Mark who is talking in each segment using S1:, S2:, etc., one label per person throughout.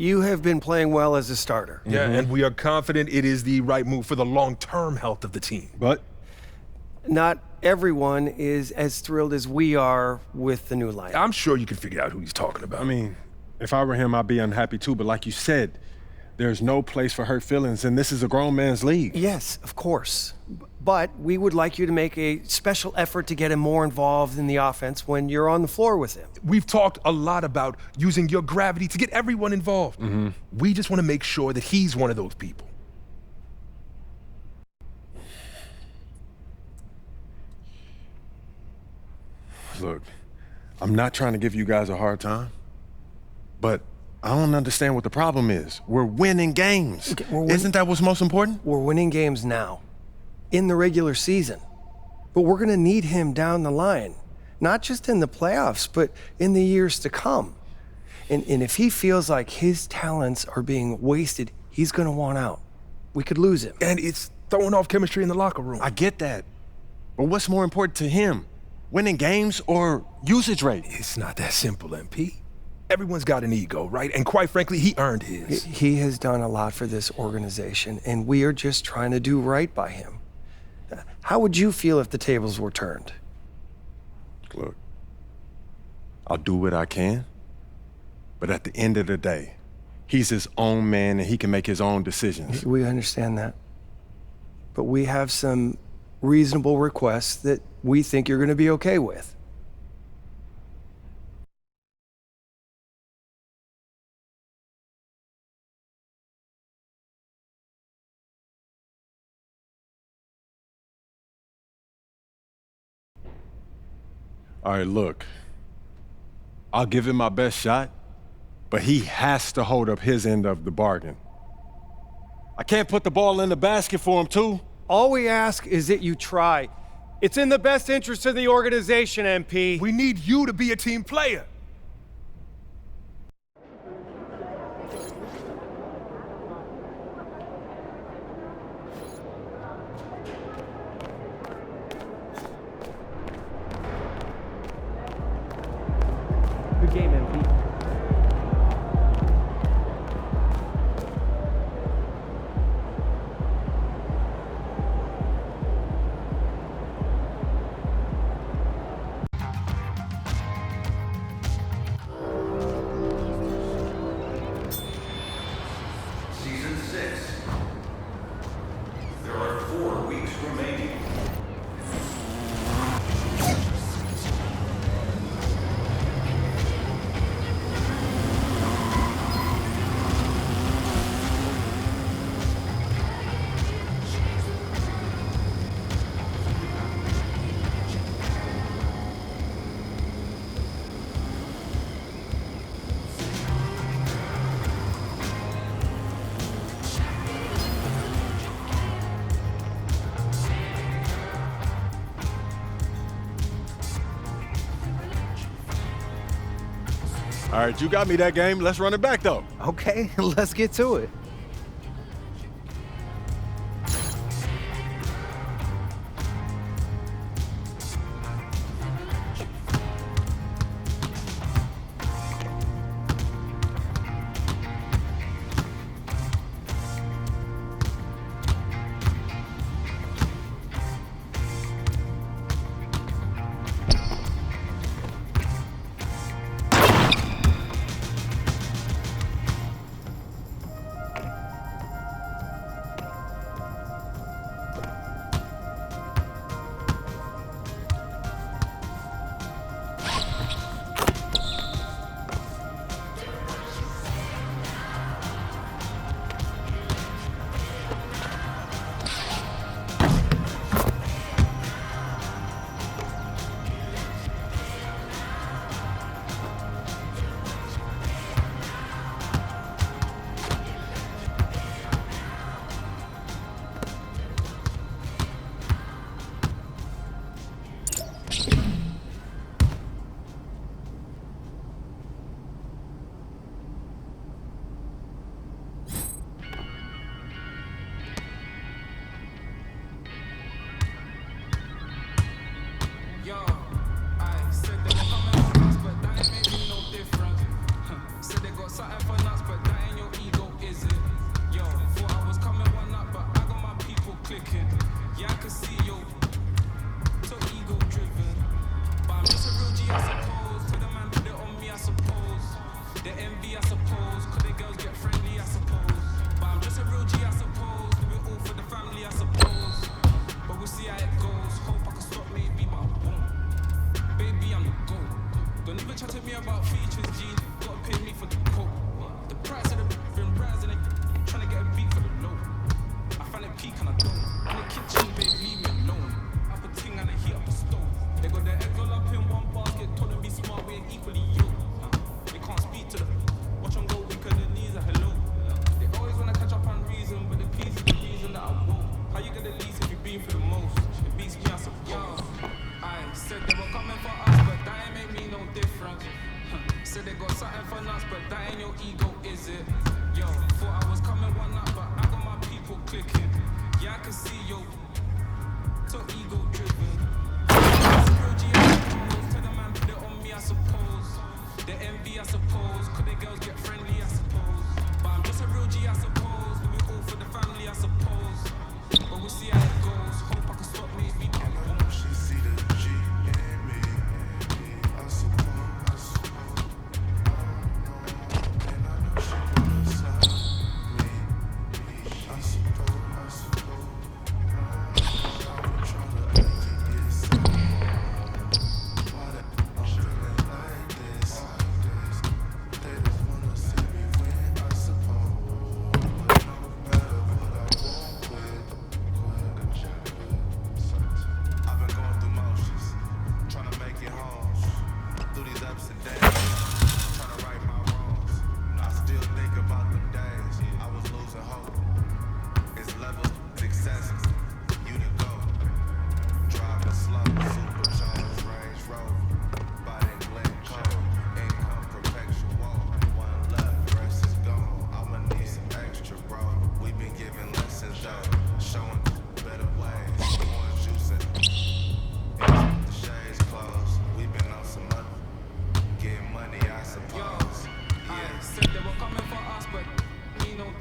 S1: You have been playing well as a starter.
S2: Yeah, and we are confident it is the right move for the long-term health of the team.
S3: But
S1: Not everyone is as thrilled as we are with the new lineup.
S2: I'm sure you can figure out who he's talking about.
S3: I mean, if I were him, I'd be unhappy too. But like you said, there's no place for hurt feelings, and this is a grown man's league.
S1: Yes, of course. But we would like you to make a special effort to get him more involved in the offense when you're on the floor with him.
S2: We've talked a lot about using your gravity to get everyone involved. We just want to make sure that he's one of those people.
S3: Look, I'm not trying to give you guys a hard time, but I don't understand what the problem is. We're winning games.
S1: Okay, we're winning.
S3: Isn't that what's most important?
S1: We're winning games now, in the regular season. But we're going to need him down the line, not just in the playoffs, but in the years to come. And if he feels like his talents are being wasted, he's going to want out. We could lose him.
S2: And it's throwing off chemistry in the locker room.
S3: I get that. But what's more important to him? Winning games or usage rate?
S2: It's not that simple, MP. Everyone's got an ego, right? And quite frankly, he earned his.
S1: He has done a lot for this organization, and we are just trying to do right by him. How would you feel if the tables were turned?
S3: Look, I'll do what I can, but at the end of the day, he's his own man and he can make his own decisions.
S1: We understand that. But we have some reasonable requests that we think you're going to be okay with.
S3: All right, look, I'll give him my best shot, but he has to hold up his end of the bargain. I can't put the ball in the basket for him, too.
S1: All we ask is that you try. It's in the best interest of the organization, MP.
S2: We need you to be a team player.
S1: Good game, MP.
S4: Season 6. There are 4 weeks remaining.
S3: All right, you got me that game. Let's run it back, though.
S1: Okay, let's get to it.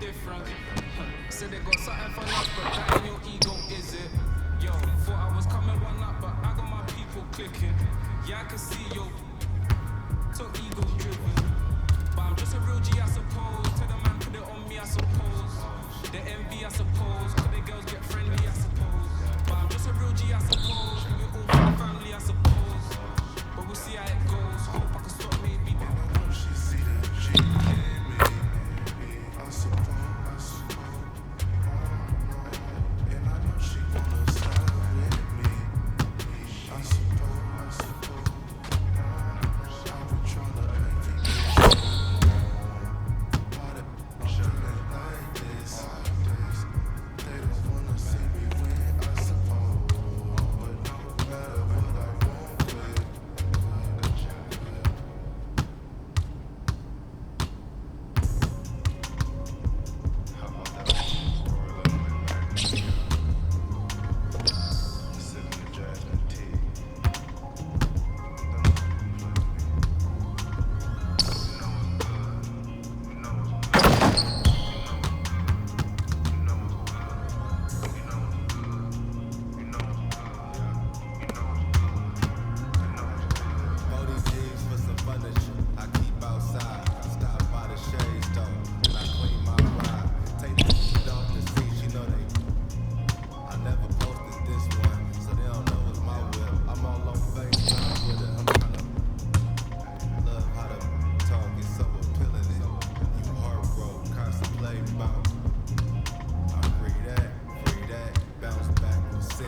S5: different. Said they got something for us, but that ain't your ego, is it? Yo, thought I was coming one up, but I got my people clicking. Yeah, I can see yo, so ego driven. But I'm just a real G, I suppose. Tell the man put it on me, I suppose. The envy, I suppose. Cause the girls get friendly, I suppose. But I'm just a real G, I suppose. We all for the family, I suppose. But we'll see how it goes. Hope I can stop maybe.
S6: She see the G in me. I suppose. And I know she wanna side with me. I suppose. I've been trying to make it why the shining like this? They don't wanna see me win, I suppose. But no matter what I want with. How about that? Or a little bit back. Sipping the jasmine tea.
S7: These jeans for some furniture I keep outside. Stop by the shade store and I clean my ride. Take the shit off the seat, you know they. I never posted this one, so they don't know it's my whip. I'm all on FaceTime with it. I'm tryna love how to talk is so appealing. You heartbroken, contemplate about. I free that, bounce back with 6.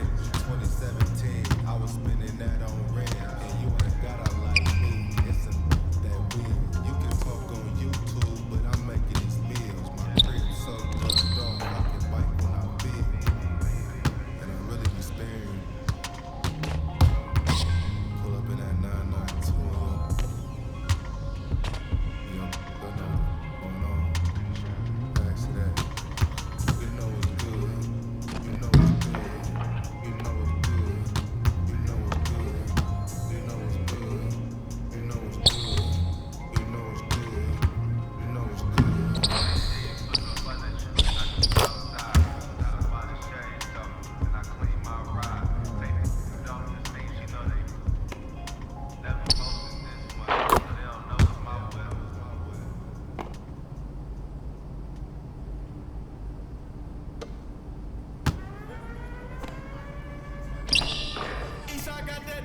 S7: 2017, I was spending that on rent, and you ain't gotta like me. It's that weird. You can talk on YouTube, but I'm making these meals. My crib so dust off, I can bite when I big, and I really be sparing. Pull up in that 992 and yo, going on. Thanks to that. You know it's good. You know it's good. You know it's good. You know it's good. You know it's good. You know it's good. You know it's good. You know it's good.
S6: Eastside got that,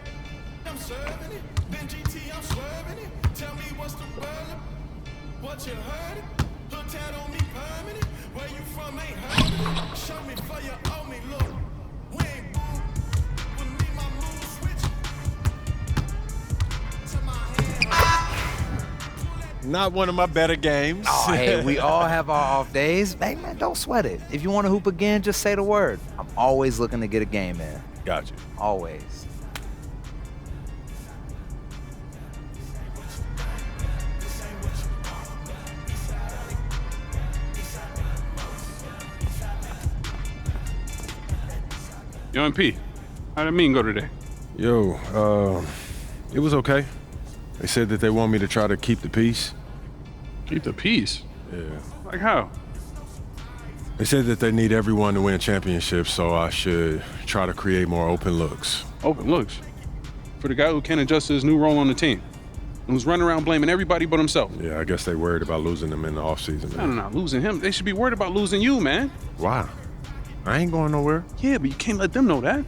S6: I'm serving it. Then GT, I'm swerving it. Tell me what's the word? What you heard it? Hood tat on me permanent. Where you from ain't heard it. Show me for you owe me, look. We ain't boo. With me, my mood switch. To my hand.
S3: Not one of my better games.
S8: Oh, hey, we all have our off days. Hey, man, don't sweat it. If you want to hoop again, just say the word. I'm always looking to get a game in.
S3: Got you.
S8: Always.
S9: Yo, MP, how'd that meeting go today?
S3: Yo, it was okay. They said that they want me to try to keep the peace.
S9: Keep the peace.
S3: Yeah.
S9: Like how?
S3: They said that they need everyone to win championships, so I should try to create more open looks.
S9: Open looks. For the guy who can't adjust to his new role on the team. And who's running around blaming everybody but himself.
S3: Yeah, I guess they worried about losing them in the offseason, man.
S9: No, losing him. They should be worried about losing you, man.
S3: Why? I ain't going nowhere.
S9: Yeah, but you can't let them know that.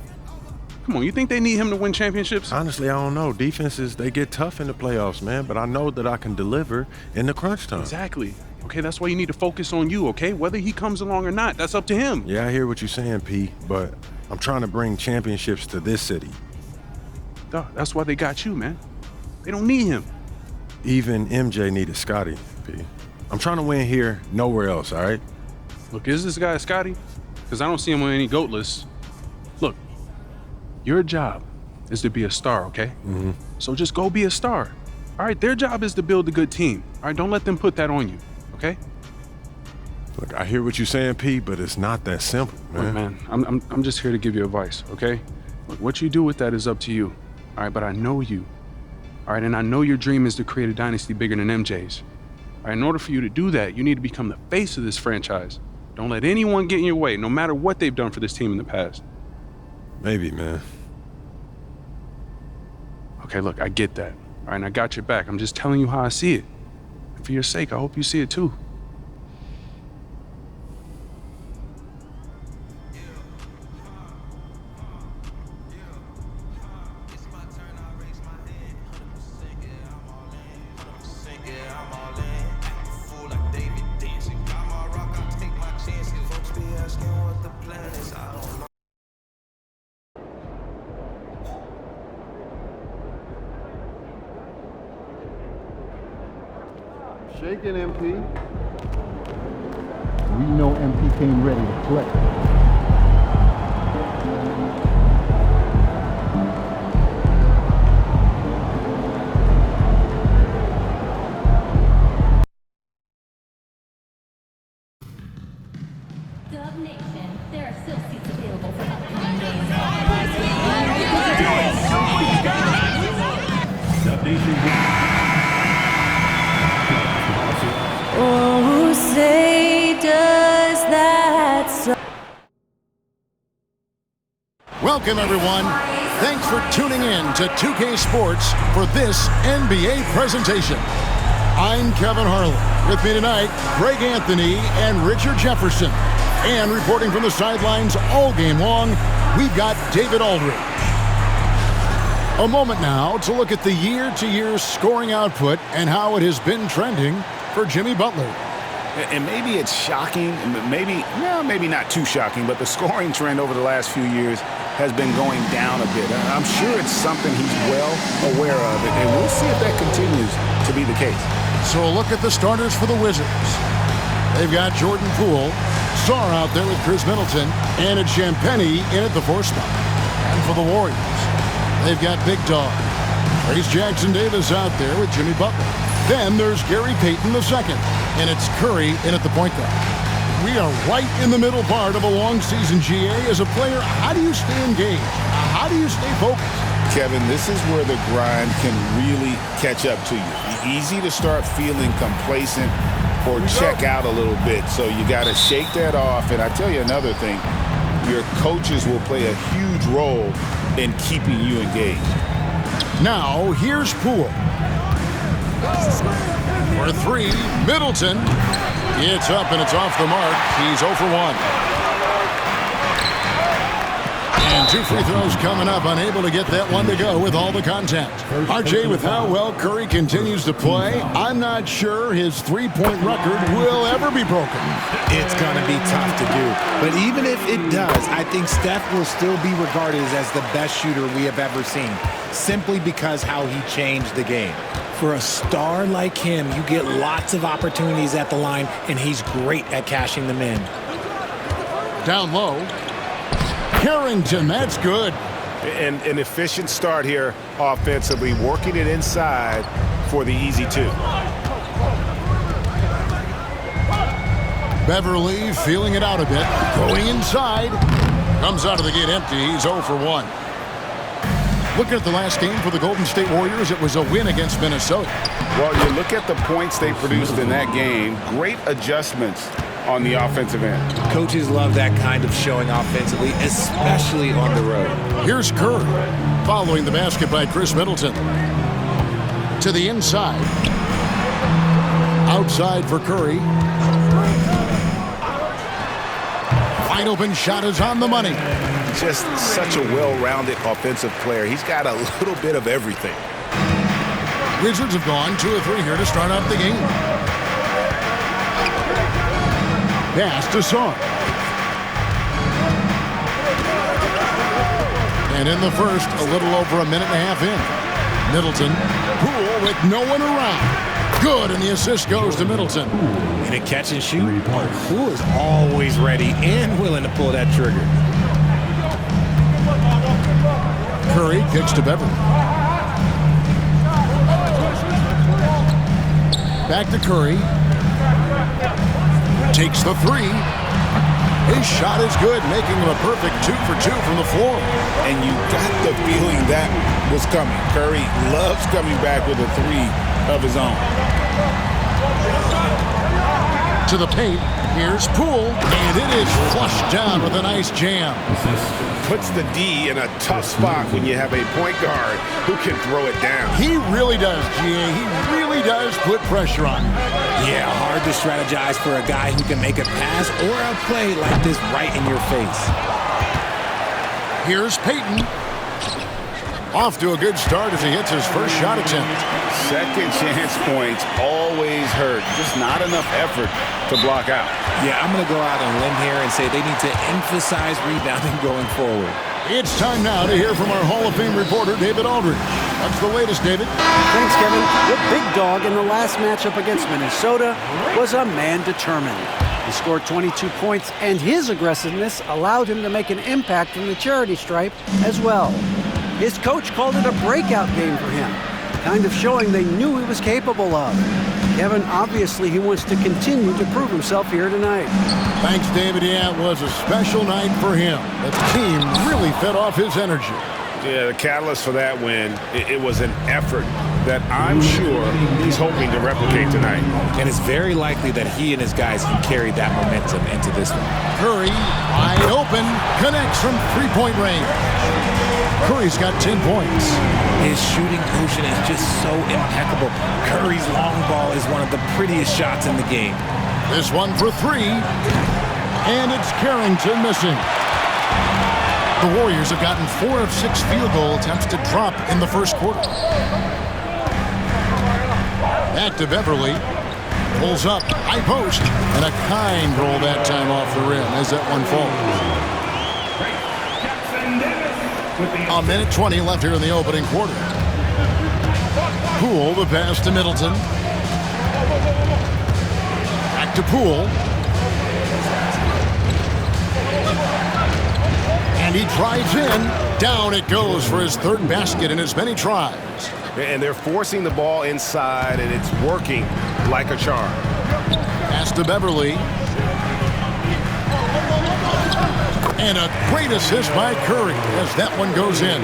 S9: Come on, you think they need him to win championships?
S3: Honestly, I don't know. Defenses, they get tough in the playoffs, man, but I know that I can deliver in the crunch time.
S9: Exactly. Okay, that's why you need to focus on you, okay? Whether he comes along or not, that's up to him.
S3: Yeah, I hear what you're saying, P, but I'm trying to bring championships to this city.
S9: Duh, that's why they got you, man. They don't need him.
S3: Even MJ needed Scotty, P. I'm trying to win here, nowhere else, all right?
S9: Look, is this guy Scotty? Because I don't see him on any GOAT lists. Look, your job is to be a star, okay?
S3: Mm-hmm.
S9: So just go be a star. All right, their job is to build a good team. All right, don't let them put that on you, okay?
S3: Look, I hear what you're saying, P, but it's not that simple, man.
S9: Look, man, I'm just here to give you advice, okay? Look, what you do with that is up to you. All right, but I know you. All right, and I know your dream is to create a dynasty bigger than MJ's. All right, in order for you to do that, you need to become the face of this franchise. Don't let anyone get in your way, no matter what they've done for this team in the past.
S3: Maybe, man.
S9: Okay, look, I get that. All right, and I got your back. I'm just telling you how I see it. And for your sake, I hope you see it too.
S10: Shaking MP. We know MP came ready to play.
S11: Dub Nation, there are still seats available for upcoming games.
S10: Dub Nation.
S11: Oh, say does that so.
S12: Welcome, everyone. Thanks for tuning in to 2K Sports for this NBA presentation. I'm Kevin Harlan. With me tonight, Greg Anthony and Richard Jefferson. And reporting from the sidelines all game long, we've got David Aldridge. A moment now to look at the year-to-year scoring output and how it has been trending for Jimmy Butler.
S13: And maybe it's shocking, maybe not too shocking, but the scoring trend over the last few years has been going down a bit. I'm sure it's something he's well aware of, and we'll see if that continues to be the case.
S12: So a look at the starters for the Wizards. They've got Jordan Poole, Sarr out there with Chris Middleton, and a Champagnie in at the 4 spot. And for the Warriors, they've got Big Dog, Trace Jackson-Davis out there with Jimmy Butler. Then there's Gary Payton II, and it's Curry in at the point guard. We are right in the middle part of a long season, GA. As a player, how do you stay engaged? How do you stay focused?
S13: Kevin, this is where the grind can really catch up to you. Easy to start feeling complacent or check out a little bit. So you got to shake that off. And I tell you another thing, your coaches will play a huge role in keeping you engaged.
S12: Now, here's Poole. For 3, Middleton. It's up and it's off the mark. He's 0 for 1. And 2 free throws coming up, unable to get that one to go with all the contact. RJ, with how well Curry continues to play, I'm not sure his three-point record will ever be broken.
S14: It's going to be tough to do. But even if it does, I think Steph will still be regarded as the best shooter we have ever seen, simply because how he changed the game. For a star like him, you get lots of opportunities at the line, and he's great at cashing them in.
S12: Down low. Harrington, that's good.
S13: And an efficient start here offensively, working it inside for the easy 2.
S12: Beverly feeling it out a bit. Going inside. Comes out of the gate empty. He's 0 for 1. Looking at the last game for the Golden State Warriors, it was a win against Minnesota.
S13: Well, you look at the points they produced in that game, great adjustments on the offensive end.
S14: Coaches love that kind of showing offensively, especially on the road.
S12: Here's Curry, following the basket by Chris Middleton. To the inside. Outside for Curry. Wide open shot is on the money.
S13: Just such a well-rounded offensive player. He's got a little bit of everything.
S12: Wizards have gone 2 of 3 here to start off the game. Pass to Sarr. And in the first, a little over a minute and a half in. Middleton, Poole with no one around. Good, and the assist goes to Middleton.
S14: In a catch and shoot, Poole is always ready and willing to pull that trigger.
S12: Curry kicks to Beverly. Back to Curry. Takes the 3. His shot is good, making him a perfect 2 for 2 from the floor.
S13: And you got the feeling that was coming. Curry loves coming back with a 3 of his own.
S12: To the paint, here's Poole, and it is flushed down with a nice jam.
S13: Puts the D in a tough spot when you have a point guard who can throw it down.
S12: He really does, GA. He really does put pressure on him.
S14: Yeah, hard to strategize for a guy who can make a pass or a play like this right in your face.
S12: Here's Peyton. Off to a good start as he hits his first shot attempt.
S13: Second chance points always hurt. Just not enough effort to block out.
S14: Yeah, I'm going to go out on a limb here and say they need to emphasize rebounding going forward.
S12: It's time now to hear from our Hall of Fame reporter, David Aldridge. What's the latest, David?
S15: Thanks, Kevin. The big dog in the last matchup against Minnesota was a man determined. He scored 22 points, and his aggressiveness allowed him to make an impact from the charity stripe as well. His coach called it a breakout game for him, kind of showing they knew he was capable of. Kevin, obviously, he wants to continue to prove himself here tonight.
S12: Thanks, David. Yeah, it was a special night for him. The team really fed off his energy.
S13: Yeah, the catalyst for that win, it was an effort that I'm sure he's hoping to replicate tonight.
S14: And it's very likely that he and his guys can carry that momentum into this one.
S12: Curry, wide open, connects from three-point range. Curry's got 10 points.
S14: His shooting motion is just so impeccable. Curry's long ball is one of the prettiest shots in the game.
S12: This one for three, and it's Carrington missing. The Warriors have gotten 4 of 6 field goal attempts to drop in the first quarter. Back to Beverly. Pulls up, high post, and a kind roll that time off the rim as that one falls. A minute 20 left here in the opening quarter. Poole, the pass to Middleton. Back to Poole. And he drives in. Down it goes for his third basket in as many tries.
S13: And they're forcing the ball inside, and it's working like a charm.
S12: Pass to Beverly. And a great assist by Curry as that one goes in.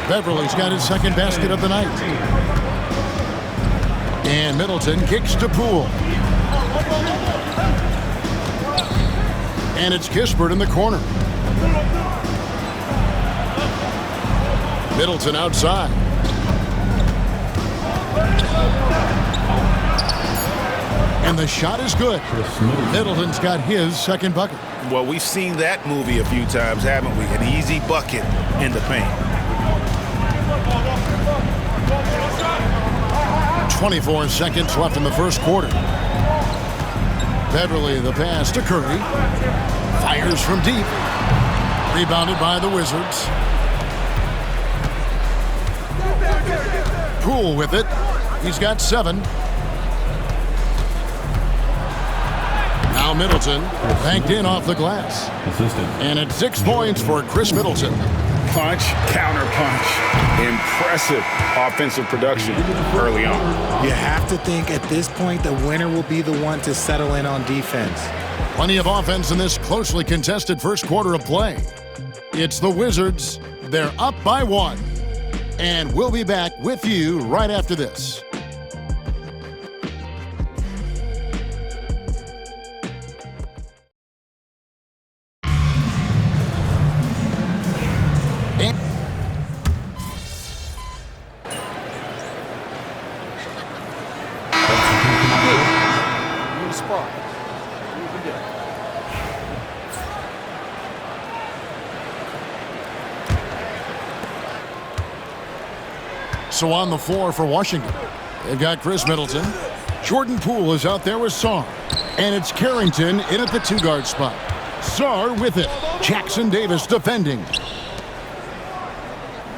S12: Beverly's got his second basket of the night. And Middleton kicks to Poole. And it's Kispert in the corner. Middleton outside. And the shot is good. Middleton's got his second bucket.
S13: Well, we've seen that movie a few times, haven't we? An easy bucket in the paint.
S12: 24 seconds left in the first quarter. Beverly, the pass to Curry. Fires from deep. Rebounded by the Wizards. Poole with it. He's got 7. Now Middleton banked in off the glass. And it's 6 points for Chris Middleton.
S13: Punch, counter punch. Impressive offensive production early on.
S14: You have to think at this point the winner will be the one to settle in on defense.
S12: Plenty of offense in this closely contested first quarter of play. It's the Wizards. They're up by 1. And we'll be back with you right after this. So on the floor for Washington, they've got Chris Middleton. Jordan Poole is out there with Sarr. And it's Carrington in at the 2-guard spot. Sarr with it. Jackson Davis defending.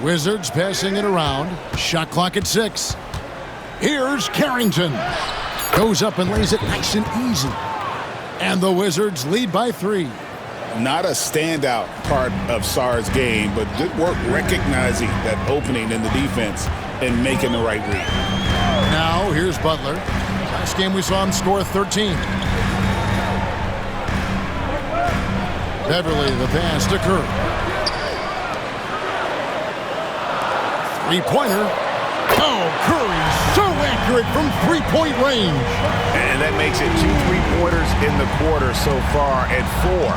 S12: Wizards passing it around. Shot clock at 6. Here's Carrington. Goes up and lays it nice and easy. And the Wizards lead by 3.
S13: Not a standout part of Sarr's game, but good work recognizing that opening in the defense and making the right read.
S12: Now here's Butler. Last game we saw him score 13. Beverly the pass to Curry. 3-pointer. Oh, Curry so accurate from three-point range.
S13: And that makes it 2 3-pointers in the quarter so far and 4.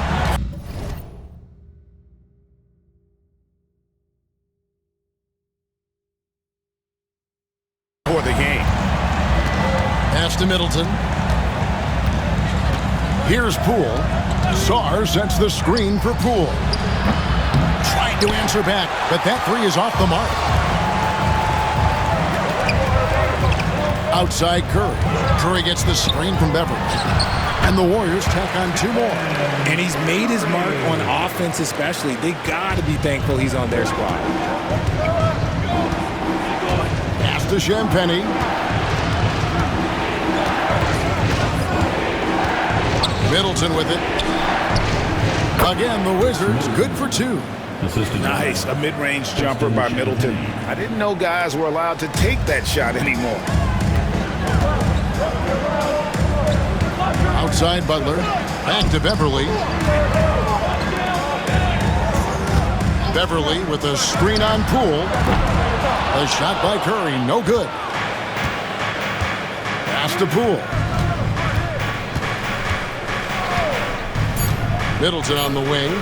S13: For the game.
S12: Pass to Middleton. Here's Poole. Sarr sets the screen for Poole. Trying to answer back, but that three is off the mark. Outside Curry. Curry gets the screen from Beverly. And the Warriors tack on 2 more.
S14: And he's made his mark on offense especially. They got to be thankful he's on their squad.
S12: Pass to Champagny. Middleton with it. Again, the Wizards good for 2.
S13: Nice, a mid-range jumper by Middleton. I didn't know guys were allowed to take that shot anymore.
S12: Outside Butler. Back to Beverly. Beverly with a screen on Poole. A shot by Curry, no good. Pass to Poole. Middleton on the wing.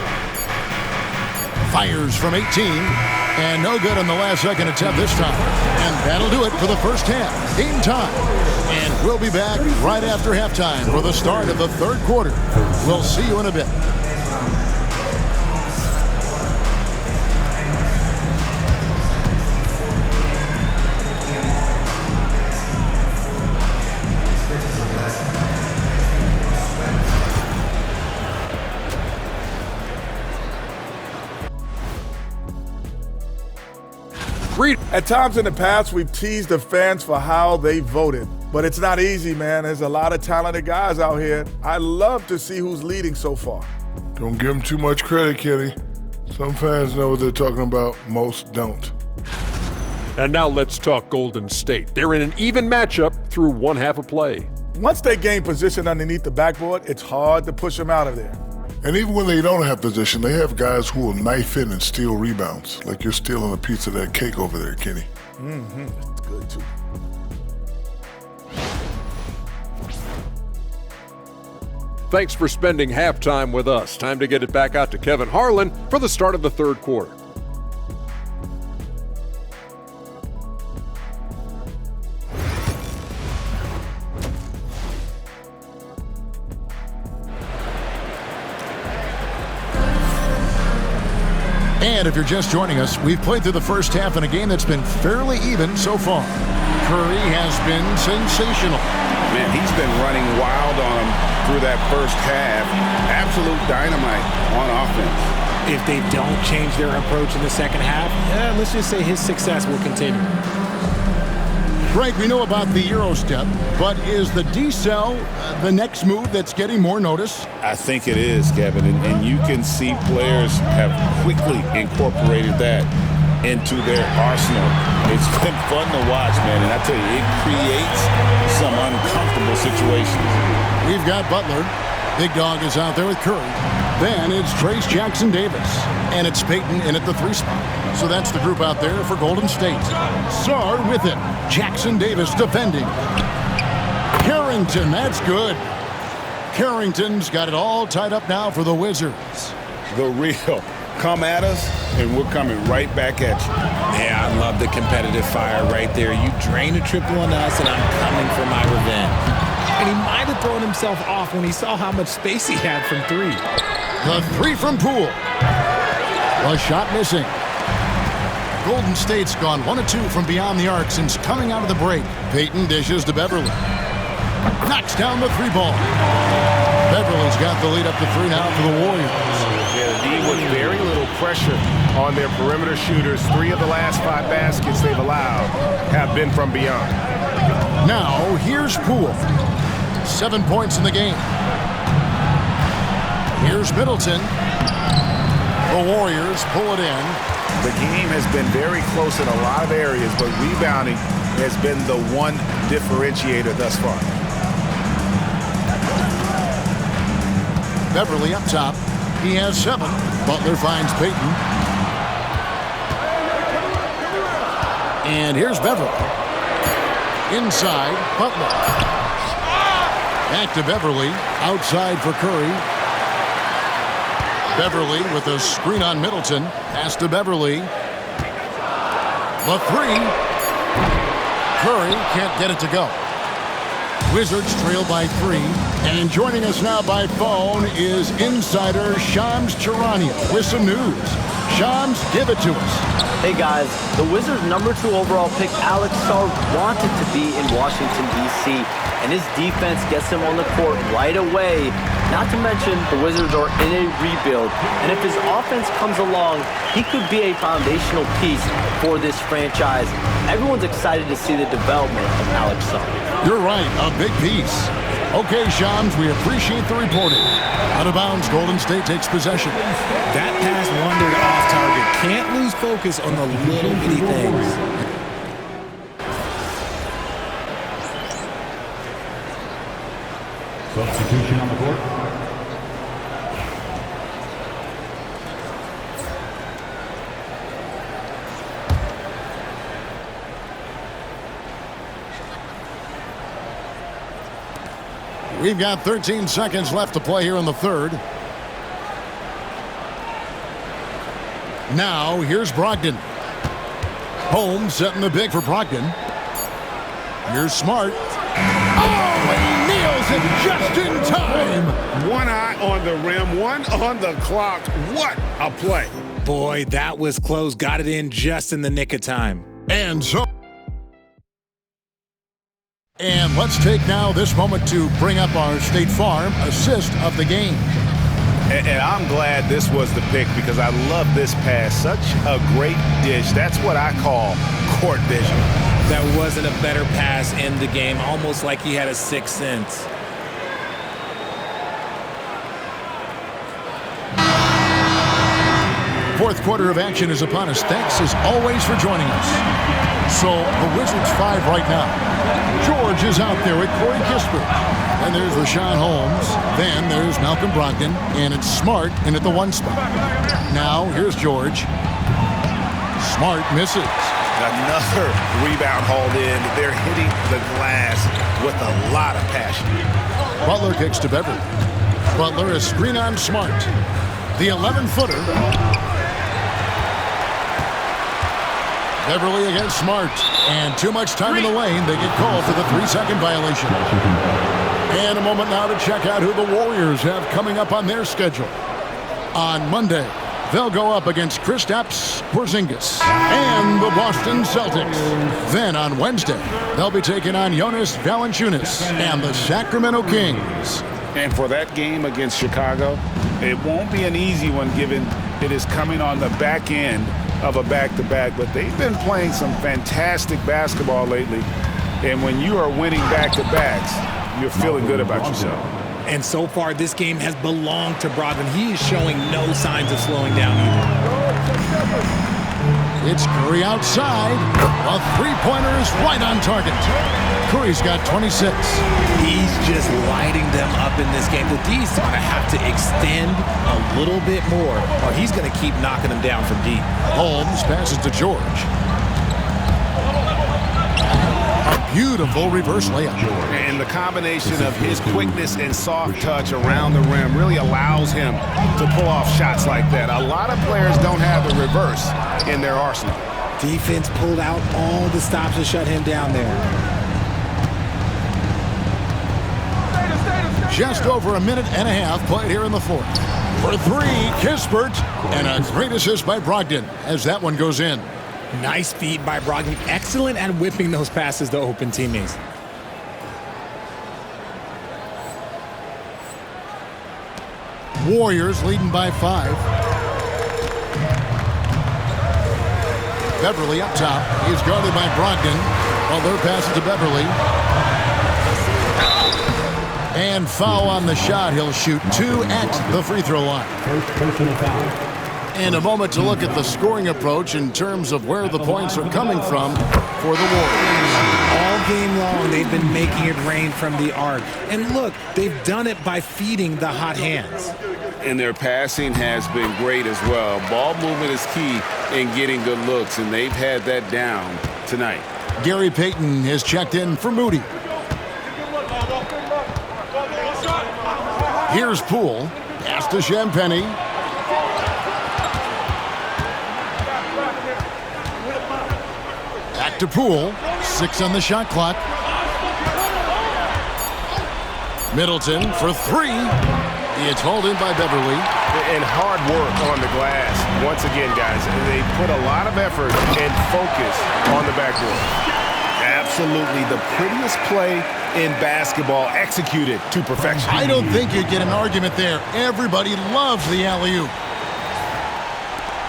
S12: Fires from 18. And no good on the last second attempt this time. And that'll do it for the first half. Game time. And we'll be back right after halftime for the start of the third quarter. We'll see you in a bit.
S16: At times in the past, we've teased the fans for how they voted. But it's not easy, man. There's a lot of talented guys out here. I love to see who's leading so far.
S17: Don't give them too much credit, Kenny. Some fans know what they're talking about, most don't.
S18: And now let's talk Golden State. They're in an even matchup through one half of play.
S16: Once they gain position underneath the backboard, it's hard to push them out of there.
S17: And even when they don't have position, they have guys who will knife in and steal rebounds, like you're stealing a piece of that cake over there, Kenny.
S16: That's good, too.
S18: Thanks for spending halftime with us. Time to get it back out to Kevin Harlan for the start of the third quarter.
S12: And if you're just joining us, we've played through the first half in a game that's been fairly even so far. Curry has been sensational.
S13: Man, he's been running wild on him through that first half. Absolute dynamite on offense.
S14: If they don't change their approach in the second half, let's just say his success will continue.
S12: Greg, we know about the Euro step, but is the decel the next move that's getting more notice?
S13: I think it is, Kevin, and you can see players have quickly incorporated that into their arsenal. It's been fun to watch, man, and I tell you, it creates some uncomfortable situations.
S12: We've got Butler. Big Dog is out there with Curry. Then it's Trace Jackson-Davis. And it's Payton in at the 3 spot. So that's the group out there for Golden State. Sarr with it. Jackson-Davis defending. Carrington, that's good. Carrington's got it all tied up now for the Wizards.
S13: The real. Come at us, and we're coming right back at you.
S14: Yeah, I love the competitive fire right there. You drain a triple on us, and I'm coming for my revenge. And he might have thrown himself off when he saw how much space he had from 3.
S12: The 3 from Poole. A shot missing. Golden State's gone 1 of 2 from beyond the arc since coming out of the break. Payton dishes to Beverly. Knocks down the 3 ball. Beverly's got the lead up to 3 now for the Warriors.
S19: Yeah, the D with very little pressure on their perimeter shooters. 3 of the last 5 baskets they've allowed have been from beyond.
S12: Now, here's Poole. 7 points in the game. Here's Middleton. The Warriors pull it in.
S19: The game has been very close in a lot of areas, but rebounding has been the one differentiator thus far.
S12: Beverly up top. He has 7. Butler finds Payton. And here's Beverly. Inside, Butler. Back to Beverly. Outside for Curry. Beverly with a screen on Middleton. Pass to Beverly. The three. Curry can't get it to go. Wizards trail by 3. And joining us now by phone is insider Shams Charania with some news. Shams, give it to us.
S20: Hey guys, the Wizards' #2 overall pick Alex Sar wanted to be in Washington, D.C., and his defense gets him on the court right away. Not to mention, the Wizards are in a rebuild, and if his offense comes along, he could be a foundational piece for this franchise. Everyone's excited to see the development of Alex Sar.
S12: You're right, a big piece. Okay, Shams, we appreciate the reporting. Out of bounds, Golden State takes possession.
S14: That pass wandered off target. Can't lose focus on the little bitty things.
S10: Substitution on the court.
S12: We've got 13 seconds left to play here in the third. Now, here's Brogdon. Holmes setting the big for Brogdon. Here's Smart. Oh, he nails it just in time.
S19: One eye on the rim, one on the clock. What a play.
S14: Boy, that was close. Got it in just in the nick of time.
S12: And let's take now this moment to bring up our State Farm assist of the game.
S13: And I'm glad this was the pick because I love this pass. Such a great dish. That's what I call court vision.
S14: That wasn't a better pass in the game, almost like he had a sixth sense.
S12: Fourth quarter of action is upon us. Thanks as always for joining us. So the Wizards 5 right now. George is out there with Corey Kispert. And there's Rashawn Holmes. Then there's Malcolm Brogdon. And it's Smart in at the 1 spot. Now here's George. Smart misses.
S13: Another rebound hauled in. They're hitting the glass with a lot of passion.
S12: Butler kicks to Beverly. Butler is screen on Smart. The 11-footer. Beverly against Smart. And too much time in the lane. They get called for the 3-second violation. And a moment now to check out who the Warriors have coming up on their schedule. On Monday, they'll go up against Kristaps Porzingis and the Boston Celtics. Then on Wednesday, they'll be taking on Jonas Valanciunas and the Sacramento Kings.
S13: And for that game against Chicago, it won't be an easy one given it is coming on the back end of a back-to-back. But they've been playing some fantastic basketball lately. And when you are winning back-to-backs, you're feeling good about yourself.
S14: And so far, this game has belonged to Brogdon. He is showing no signs of slowing down either.
S12: It's Curry outside. A three-pointer is right on target. Curry's got 26.
S14: He's just lighting them up in this game. The D's going to have to extend a little bit more, or he's going to keep knocking them down from deep.
S12: Holmes passes to George. A beautiful reverse layup.
S13: And the combination of his quickness and soft touch around the rim really allows him to pull off shots like that. A lot of players don't have the reverse in their arsenal.
S14: Defense pulled out all the stops to shut him down there.
S12: Just over a minute and a half played here in the fourth. For 3, Kispert, and a great assist by Brogdon as that one goes in.
S14: Nice feed by Brogdon. Excellent at whipping those passes to open teammates.
S12: Warriors leading by 5. Beverly up top. He is guarded by Brogdon. Butler passes to Beverly. And foul on the shot. He'll shoot 2 at the free throw line.
S10: First personal foul.
S12: And a moment to look at the scoring approach in terms of where the points are coming from for the Warriors.
S14: All game long, they've been making it rain from the arc. And look, they've done it by feeding the hot hands.
S13: And their passing has been great as well. Ball movement is key in getting good looks, and they've had that down tonight.
S12: Gary Payton has checked in for Moody. Here's Poole. Pass to Champagny. Back to Poole. 6 on the shot clock. Middleton for 3. It's hauled in by Beverly.
S19: And hard work on the glass. Once again, guys, they put a lot of effort and focus on the backboard.
S13: Absolutely the prettiest play in basketball, executed to perfection.
S12: I don't think you'd get an argument there. Everybody loves the alley-oop.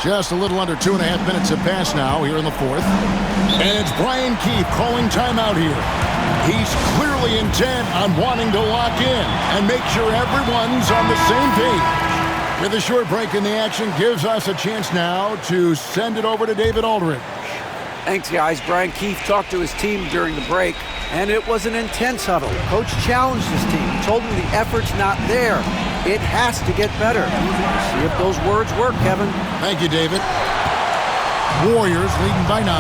S12: Just a little under 2.5 minutes have passed now here in the fourth. And it's Brian Keefe calling timeout here. He's clearly intent on wanting to lock in and make sure everyone's on the same page. With a short break in the action, gives us a chance now to send it over to David Aldridge.
S15: Thanks, guys. Brian Keefe talked to his team during the break, and it was an intense huddle. Coach challenged his team. He told them the effort's not there. It has to get better. See if those words work, Kevin.
S12: Thank you, David. Warriors leading by 9.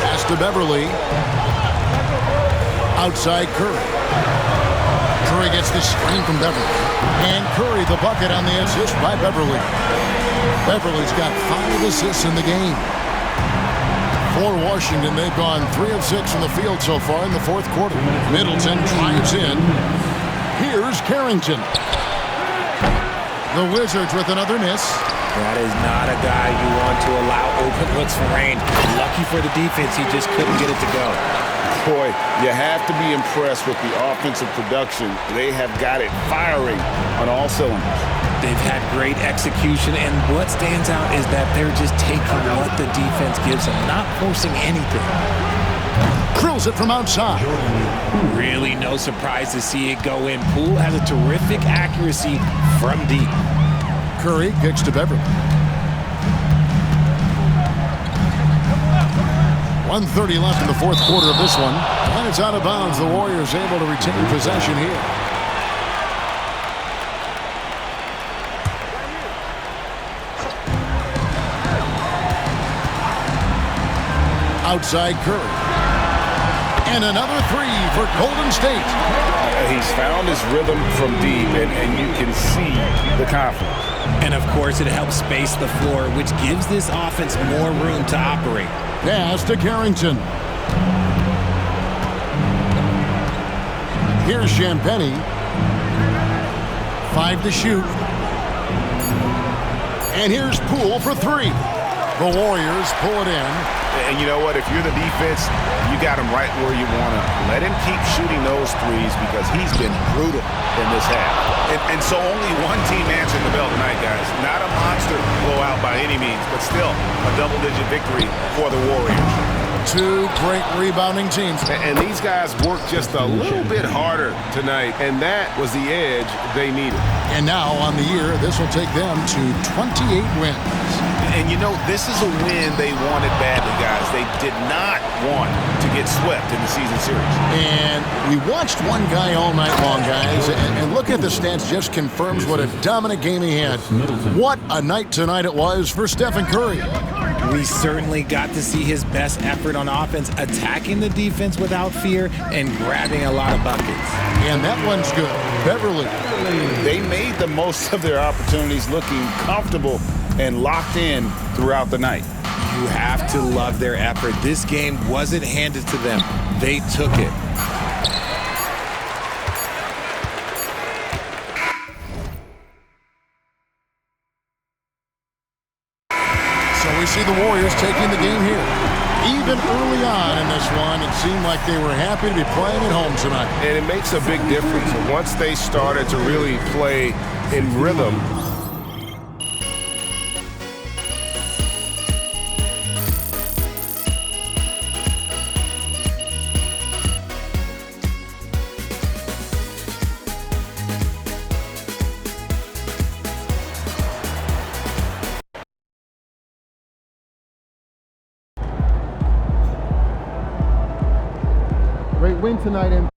S12: Pass to Beverly. Outside Curry. Curry gets the screen from Beverly. And Curry the bucket on the assist by Beverly. Beverly's got 5 assists in the game. For Washington, they've gone 3 of 6 from the field so far in the fourth quarter. Middleton drives in. Here's Carrington. The Wizards with another miss.
S14: That is not a guy you want to allow open looks for rain. Lucky for the defense, he just couldn't get it to go.
S13: Boy, you have to be impressed with the offensive production. They have got it firing on all cylinders.
S14: They've had great execution, and what stands out is that they're just taking what the defense gives them, not forcing anything.
S12: Drills it from outside.
S14: Really no surprise to see it go in. Poole has a terrific accuracy from deep.
S12: Curry kicks to Beverly. 1:30 left in the fourth quarter of this one. And it's out of bounds. The Warriors able to retain possession here. Outside Curry. And another 3 for Golden State.
S13: He's found his rhythm from deep, and you can see the confidence.
S14: And, of course, it helps space the floor, which gives this offense more room to operate.
S12: Pass to Carrington. Here's Champagny. 5 to shoot. And here's Poole for 3. The Warriors pull it in.
S19: And you know what? If you're the defense, you got him right where you want to. Let him keep shooting those threes because he's been brutal in this half. And so only one team answering the bell tonight, guys. Not a monster blowout by any means, but still a double-digit victory for the Warriors.
S12: 2 great rebounding teams.
S19: And these guys worked just a little bit harder tonight, and that was the edge they needed.
S12: And now on the year, this will take them to 28 wins.
S19: And you know, this is a win they wanted badly, guys. They did not want to get swept in the season series.
S12: And we watched one guy all night long, guys, and look at the stats, just confirms what a dominant game he had. What a night tonight it was for Stephen Curry.
S14: We certainly got to see his best effort on offense, attacking the defense without fear and grabbing a lot of buckets.
S12: And that one's good. Beverly.
S13: They made the most of their opportunities, looking comfortable and locked in throughout the night.
S14: You have to love their effort. This game wasn't handed to them. They took it.
S12: So we see the Warriors taking the game here. Even early on in this one, it seemed like they were happy to be playing at home tonight.
S19: And it makes a big difference. Once they started to really play in rhythm,
S12: Great win tonight, and